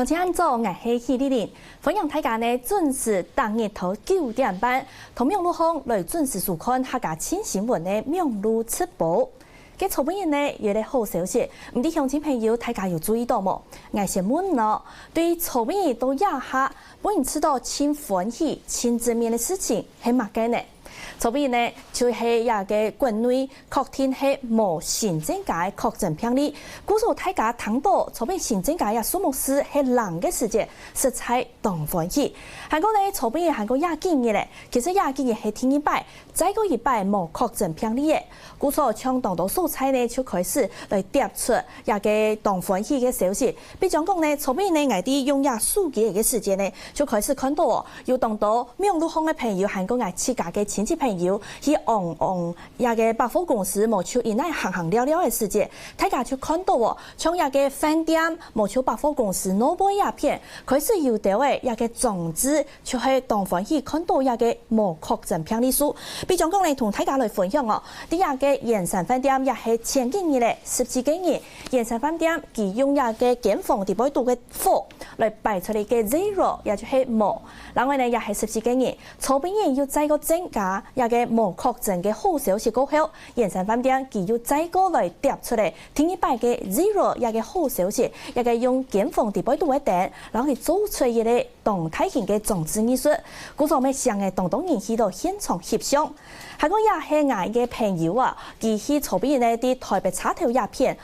从前按早，我是许丽玲，欢迎大家呢准时当日头9点半，同明路风来准时收看客家新新闻的明路直播。嘅草本人呢有啲好消息，唔知乡亲朋友大家有注意到冇？我先问咯，对草本人到亚下，本人知道亲欢喜、亲正面的事情係乜嘅呢？草本人呢就是也嘅國內確定係無新增加的確診病例，故所大家聽到草本新增加嘅數目是係人嘅事情，實在當歡喜。韓國呢草本人韓國也建議咧，其實也建議係聽一擺，再過一擺無確診病例嘅，故所從當到素材呢就開始來貼出也嘅當歡喜嘅消息。比講講呢，草本人呢外地用也數據嘅時間呢，就開始看到哦，有當到明路風嘅朋友，韓國外自家嘅親戚朋友去也個百貨公司無像以內行了了的世界，大家就看到哦，從也個飯店無像百貨公司攞杯鴉片，開始有到嘅也個種子，就係當歡喜看到也個無確診病例數。比講講嚟同大家來分享哦，啲也個鹽山飯店也係前幾年咧，10幾年鹽山飯店佢用也個檢防地杯度嘅貨來擺出嚟嘅 zero， 也就係無。另外呢也係10幾年，草本人要再個增加也個無確診嘅好消息過後，鹽山飯店佢要再個來貼出嚟，聽一擺嘅 zero 也個好消息，也個用檢防地杯度嘅電，然後佢做出一個動態型嘅裝置藝術，故所咪上嘅東東人去到現場翕相。係個也係我嘅朋友啊，佢去草本人呢啲台北茶頭鴉片，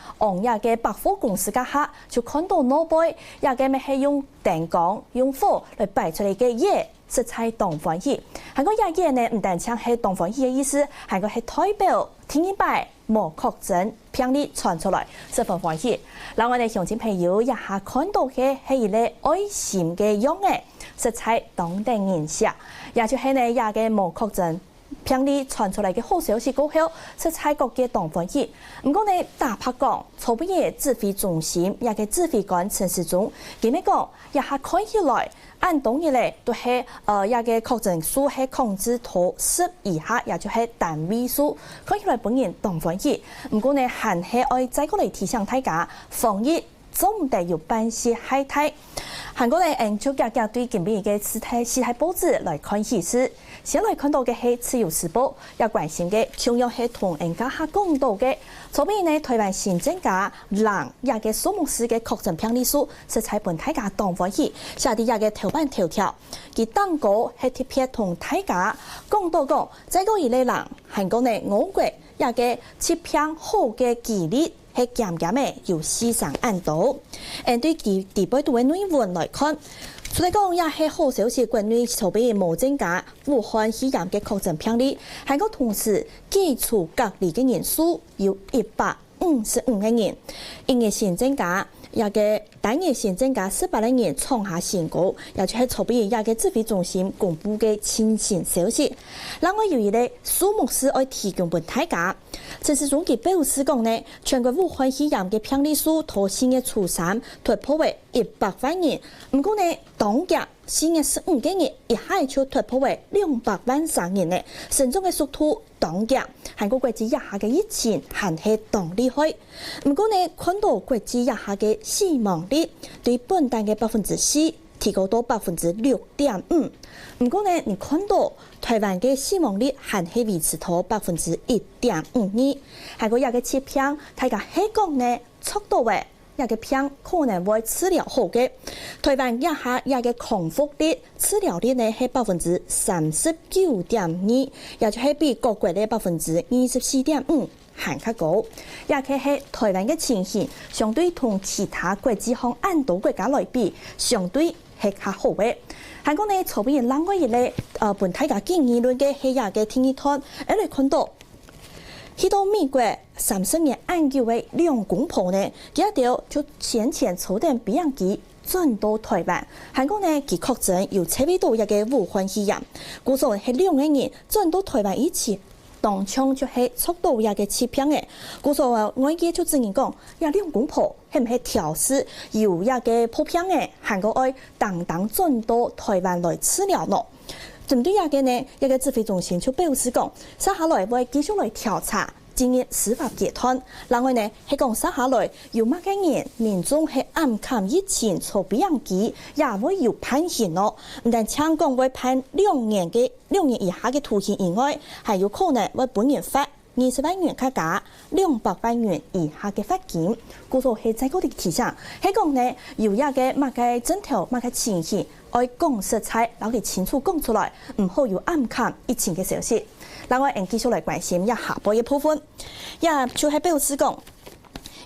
也嘅百貨公司家下就看到攞杯，也嘅咪係用電光用火來擺出嚟嘅嘢，實在當歡喜。係個嘢嘢呢唔單止係當歡喜嘅意思，係個係代表聽一擺無確診病例傳出來，十分歡喜。嗱，我哋鄉親朋友一下看到嘅係一個愛心嘅樣嘅，實在當地人寫，也就係呢也嘅無確診病例傳出來嘅好消息過後，實在國嘅當歡喜。唔過呢，大拍講草本人指揮中心也嘅指揮官陳時中，佢咪講也下看起來，按當日咧都係也嘅確診數係控制到10以下，也就係單位數，看起來本人當歡喜。唔過呢，還係愛再過嚟提醒大家，防疫總得要辦事海態。韓國人就格格對今邊嘅事態報紙來看時事。先來看到嘅係自由時報，要關心嘅同樣係同人家下講到嘅，左邊呢台灣新增加人也嘅數目時嘅確診病例數，實在本大家當歡喜。下啲也嘅頭版頭條，佢當過係特別同大家講到講，再過一類人，韓國呢我國也嘅疾病好嘅幾率係漸漸嘅有四上按到。對佢地杯度嘅內文來看。所以講也係好消息，國內籌備無增加武漢肺炎嘅確診病例，韓國同時基礎隔離嘅人數有155個人，因為新增加也嘅單日新增加18個人創下新高，也就係籌備也嘅指揮中心公布嘅最新消息。另外有一個數目是愛提供俾大家，陳時中佢表示講呢，全國武漢肺炎嘅病例數到新嘅初三突破為100萬人，唔過呢當日新嘅15個人一下就突破為200萬3人呢，成長嘅速度當日韓國國際一下嘅疫情還係當厲害，唔過呢看到國際一下嘅死亡率對本單嘅4%提高到6.5%，唔過呢你看到台灣嘅死亡率還係維持到1.52%，韓國一個疾病大家係講呢速度嘅一個病可能會治療好嘅，台灣一下一個康復率治療率呢係39.2%，也就係比各國嘅24.5%還較高，也係台灣嘅情形相對同其他國際上按度國家來比，相對係較好嘅。韓國呢，草本人另外一類本大家經議論嘅係也嘅聽一段，嚟看到。去到美國30年研究嘅兩公婆呢，佢一條就先前坐定比樣機轉到台灣，韓國呢佢確診有7位到一個武漢肺炎，故所係2個人轉到台灣一起，當場就係速度一個疾病嘅，故所外界就證言講，有兩公婆係唔係調試有一個破病嘅，韓國愛當轉到台灣來治療咯。針對一個呢，一個指揮中心就表示講，接下來會繼續來調查进入司法阶段。另外呢，係講接下來有乜嘅人民眾係暗砍疫情措備樣機，也會有判刑咯。唔但香港會判2年以下嘅徒刑以外，還有可能會本人罰20萬元卡價200萬元以下嘅罰金。故所係在嗰啲提醒，係講呢有一個乜嘅徵條、乜嘅情形，愛講實在，攞佢清楚講出來，唔好有暗砍疫情嘅消息。另外，繼續來關心一下半嘅部分，也就係表示講，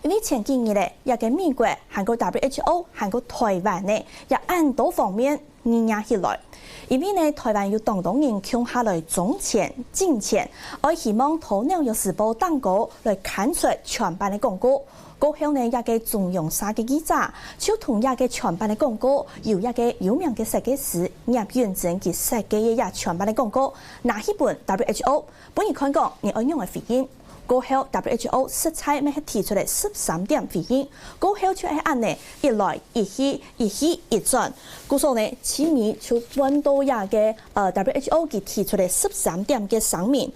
因為前幾日咧，一個美國、韓國 WHO、韓國台灣呢，也按多方面壓起來。因為呢，台灣有當地人搶下來種錢、金錢，我希望討紐約時報登稿來刊出全版嘅廣告。過後呢，一個中央社嘅記者就同一個全版嘅廣告，由一個有名嘅設計師葉元正佢設計嘅一全版嘅廣告，拿起本 WHO， 本人看講，你愛用嘅回應。過後 WHO 實際咪係提出嚟13點回應，過後就係按呢一來一去一轉，故所呢前面就揾到一個WHO 佢提出嚟13點嘅聲明，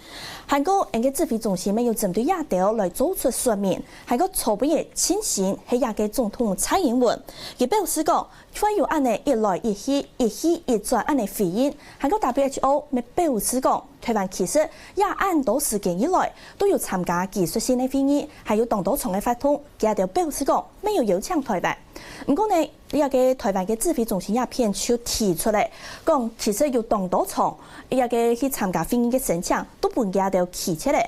韓國人嘅指揮中心咪要針對亞條來做出說明，韓國籌備嘅情形係亞嘅總統蔡英文，佢表示講，會有按呢一來一去一轉按呢回應，韓國 WHO 咪表示講。台灣其實也按多時間以來都有參加技術性的會議，還有當多場的發通，佢就表示講沒有邀請台灣。唔過呢，呢個台灣嘅指揮中心一片就提出嚟講，其實有當多場呢個去參加會議嘅申請都本佢就提出嚟。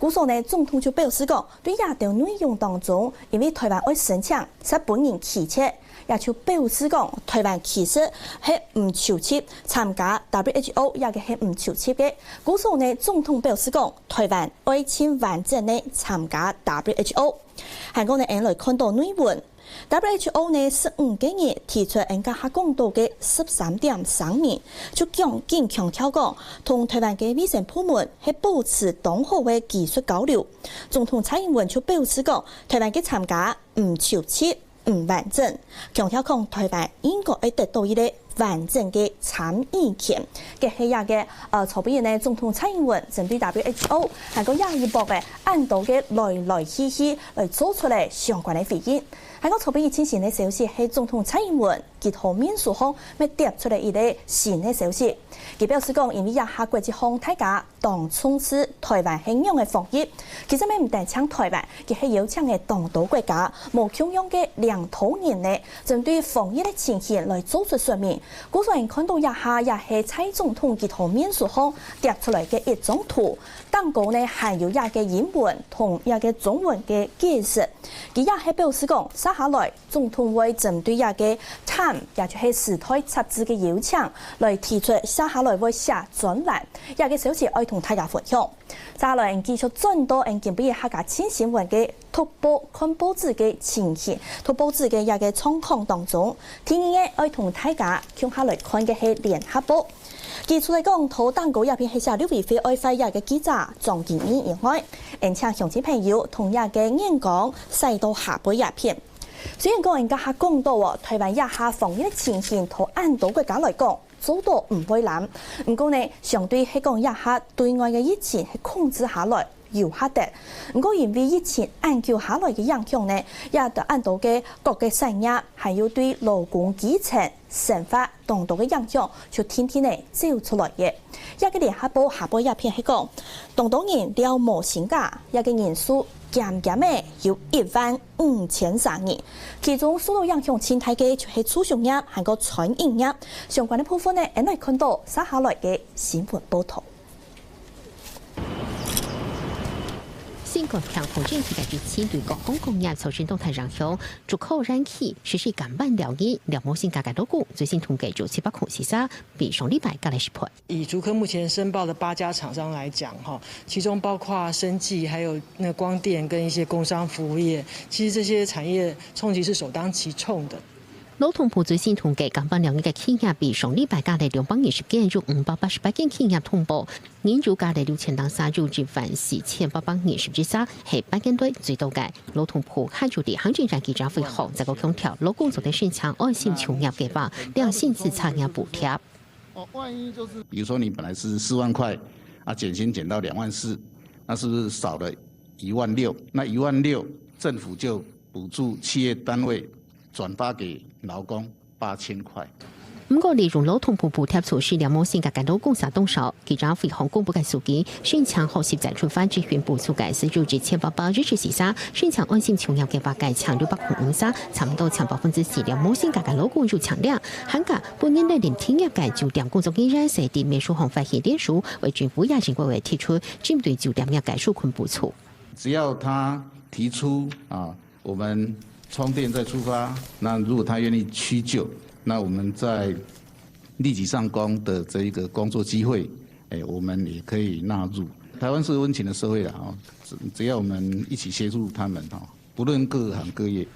故所呢，總統就表示講，對呢條內容當中，因為台灣愛申請係本人提出。也就表示講，台灣其實係唔求簽參加 WHO， 也嘅係唔求簽嘅。故所呢，總統表示講，台灣愛簽完整呢參加 WHO。韓國呢，引來看到內文 ，WHO 呢15幾日提出人家下公道嘅13點聲明，就強調講，同台灣嘅衛生部門係保持良好嘅技術交流。總統蔡英文就表示講，台灣嘅參加唔求簽。唔完整，強調講台灣應該會得到一個完整嘅參與權。嘅係一個籌備人呢，總統蔡英文針對 WHO 係個亞裔博嘅按道嘅來去來做出嚟相關嘅回應。喺個籌備疫情前嘅消息係總統蔡英文結合面書方咪貼出嚟一個新嘅消息。佢表示講，因為一下國際航大家當從事台灣慶陽嘅防疫，其實咪唔但搶台灣，佢係邀請嘅當島國家無共用嘅領土人呢，針對防疫嘅情形來做出說明。古所人看到一下也係蔡總統結合面書方貼出嚟嘅一張圖，當稿呢含有一個英文同一個中文嘅解釋。佢也係表示講，接下來總統會針對一個談，也就係時代雜誌嘅邀請來提出，接下來會寫專欄，一個消息愛同大家分享。接下來繼續轉到準備客家新新聞嘅讀報看報紙嘅情形，讀報紙嘅一個狀況當中，聽日愛同大家向下來看嘅係聯合報。佢出嚟講，土蛋糕入邊係寫了為非愛費日嘅記者莊建英以外，並且鄉親朋友同日嘅演講細到下半日片。雖然講人家下講到喎，台灣一下防疫嘅情形，同按到國家來講，做到唔會難。唔過呢，相對係講一下對外嘅疫情係控制下來。有下得，唔過因為疫情按叫下來嘅影響呢，也對按到嘅各個產業，還有對勞工基層生活當到嘅影響，就天天呢照出來嘅。一個聯合報下半一篇係講，當到人了無薪假，一個人數減嘅有15003人，其中受到影響前提嘅就係粗商業還個餐飲業相關嘅部分呢，我哋看到接下來嘅新聞報道。新冠強風政期嘅疫情對各項工業造成動態影響，出口燃氣實施減半療業，了無薪假嘅多股，最新統計就743，比上禮拜加了10倍。以竹科目前申報的8家廠商來講，哈，其中包括生技，還有那光電跟一些工商服務業，其實這些產業衝擊是首當其衝的。勞動部最新統計，減半療業嘅企業比上禮拜加了220間，有588間企業通報，年入加了6000當三入14820之差，係8間隊最多嘅。勞動部開咗啲行政長記者會後，再個強調，勞工組的申請愛心求業計劃，良性自產業補貼。萬一就是，比如說你本來是4萬塊，啊減薪減到2萬4，那是不是少了16000，那16000政府就补助企业单位转发给劳工8000块。不過，利用勞動部補貼措施，兩毛錢嘅感到共撒動手，記者回航公布嘅數據，宣強後續再出發支援補助嘅資助至1800支持時沙，宣強安心窮人嘅話計強605沙，差唔多搶4%，兩毛錢嘅勞工入強量，韓國半年內連聽日嘅酒店工作依然係啲美術行發現連署，為政府也認為提出針對酒店業嘅紓困補助。只要他提出我們充電再出發，那如果他願意屈就。那我們在立即上工的這一個工作機會，我們也可以納入。台灣是溫情的社會啦，只要我們一起協助他們，不論各行各業。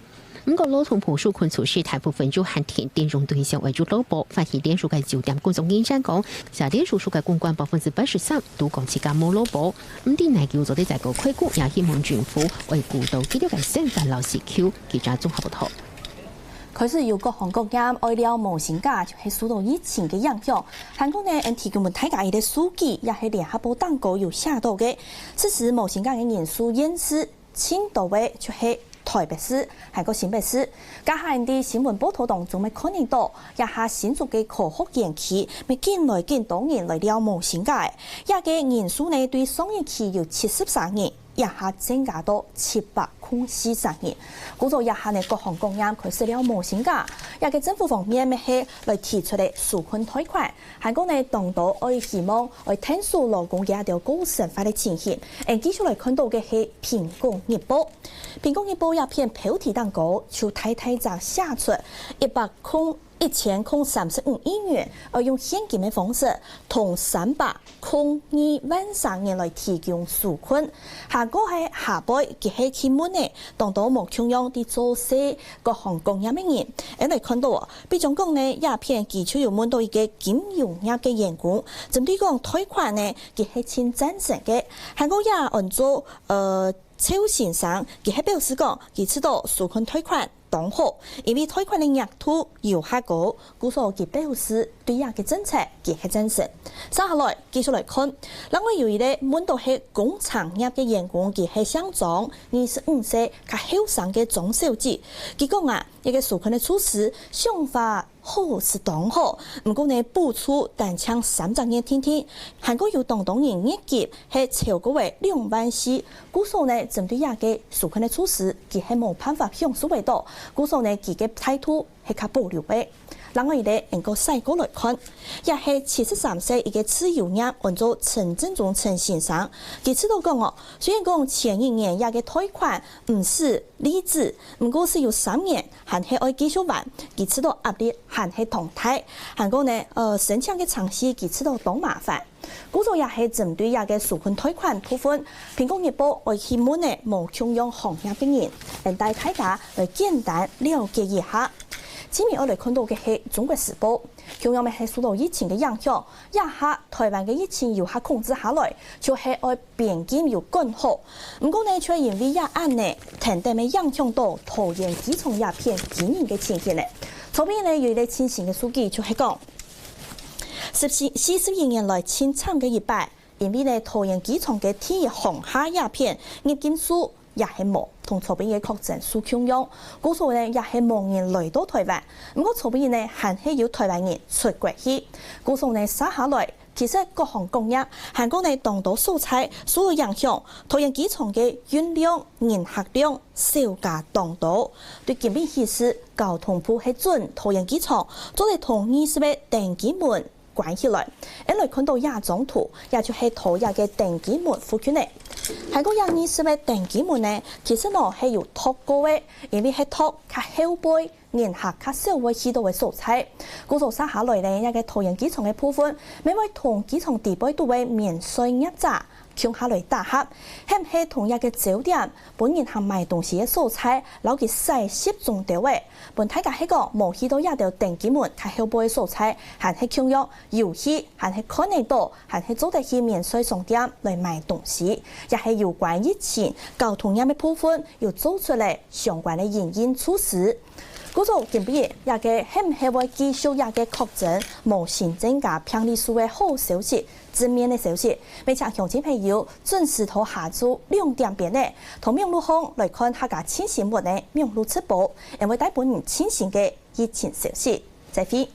不過，勞動部紓困措施大部分就限填電用對象為主勞保，發現連署嘅酒店工作影響講，下連署數嘅公關83%都講自家冇勞保。咁啲內叫做啲在個規估，也希望政府為顧到幾條嘅聖誕老時 Q， 記者綜合報道。開始有各行各業愛了模型價，就係受到疫情嘅影響。韓國呢，提供大家一啲數據，也係聯合報檔稿有寫到嘅。此時模型價嘅人數顯示，青島位就係台北市，韓國新北市。加下啲新聞報道當中咪可能到，也下新竹嘅科學園區，咪見來見多人來了模型價，也嘅人數呢對上一期有73人。一下增加到743人，故做一下呢各行各業佢設了模型價，一個政府方面咪係來提出嚟紓困貸款，韓國呢當到我希望我聽數勞工嘅一條高成法嘅情形，繼續來看到嘅係蘋果日報，蘋果日報一篇標題當稿就太則寫出1035億元，用現金的方式同302萬人來提供紓困。下個係下輩佢係去問呢，當到冇窮樣啲做事各行各業嘅人，嚟看到啊，比如講呢，一篇基礎要問到一個金融業嘅員工，針對講貸款呢，佢係簽贊成嘅。下個也按照邱先生，佢係表示講，佢知道紓困貸款當好，因為貸款的額度要下高，故所佢表示對亞嘅政策佢係贊成。接下來繼續來看，另外有一個問到係工廠業嘅員工，佢係想裝25歲較後生嘅中小企，佢講啊，一個紓困嘅措施想法好是當好，唔過呢補助單槍300元天天，韓國有當人業績係超過為2萬4，故所呢針對亞嘅紓困嘅措施，佢係冇辦法享受為到。故所呢，佢嘅態度係較保留嘅。另外一個能夠細個來看，也係73歲一個自由業，按照陳振中陳先生，佢知道講哦，雖然講前一年也嘅貸款唔是例子，唔過是有3年還係愛繼續還，佢知道壓力還係同態。韓國呢，申請嘅嘗試，佢知道多麻煩。故作也係針對亞嘅紓困貸款部分，蘋果日報為希望呢無窮用行業嘅人，令帶大家來簡單了解一下。前面我哋看到嘅係中國時報，同樣咪係受到疫情嘅影響，一下台灣嘅疫情要下控制下來，就係愛邊境要管好。唔過呢，卻因為一案呢，停電咪影響到桃園機場一片經營嘅情形咧。後邊呢有一個清醒嘅數據就係講40年來清慘嘅100，因為呢桃園機場嘅天熱紅下一片入境數也係冇。同曹炳嘅確診數強樣，故所呢也係無人來到台灣。不過曹炳呢還係有台灣人出國去，故所呢撒下來，其實各行各業，韓國呢當到素材受到影響，桃園機場嘅運量、人客量小價當到。對今邊顯示，交通部係準桃園機場做嚟同20個登機門關起來，因為看到亞張圖，也就係桃園嘅登機門附近咧。韓國有20個登機門呢，其實呢係有托過嘅，因為係托較後背，人客較少會去到嘅素材。故做撒下來呢，一個桃園機場嘅部分，每位同機場地位都會免稅入閘。向下來打合，係唔係同一個酒店本人行賣東西嘅素材，攞佢細攝中到位。本大家係個冇去到一條登機門，係後背嘅素材，還係強用遊戲，還係看得到，還係做得起免稅商店來賣東西，也係有關疫情交通業嘅部分，要做出嚟相關嘅營運措施。古早近比也个希唔希望继续也个确诊无新增加病例数的好消息，正面的消息，并且乡亲朋友准时到下晝2點邊呢，同明路方來看客家清新聞的明路直播，因為大本人清新嘅疫情消息，再會。